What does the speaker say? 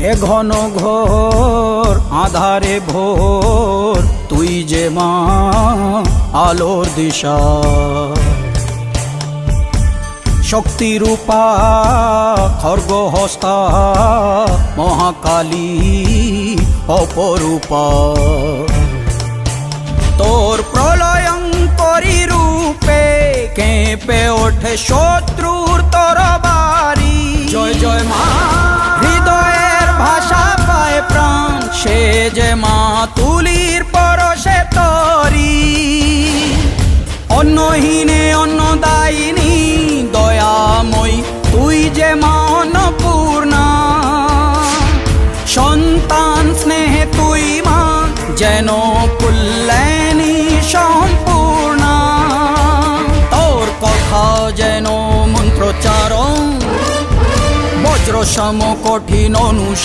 এ ঘন ঘোর আধারে ভোর তুই যে মা আলোর দিশা শক্তিরূপা খর্গহস্তা মহাকালী অপরূপা তোর প্রলয়ঙ্করী রূপে কেঁপে ওঠে শত্রুর তরবারি জয় জয় মা হৃদয়ের ভাষা পায় প্রাণ সে যে মা তুলির পরশে তরি অন্নহীনে অন্নদায়িনী দয়াময়ী তুই যে মা অন্নপূর্ণা সন্তান স্নেহে তুই মা যেন কল্যাণী সম্পূর্ণা তোর কথা যেন মন্ত্রোচ্চারণ বজ্র সম কঠিন অনুশাসন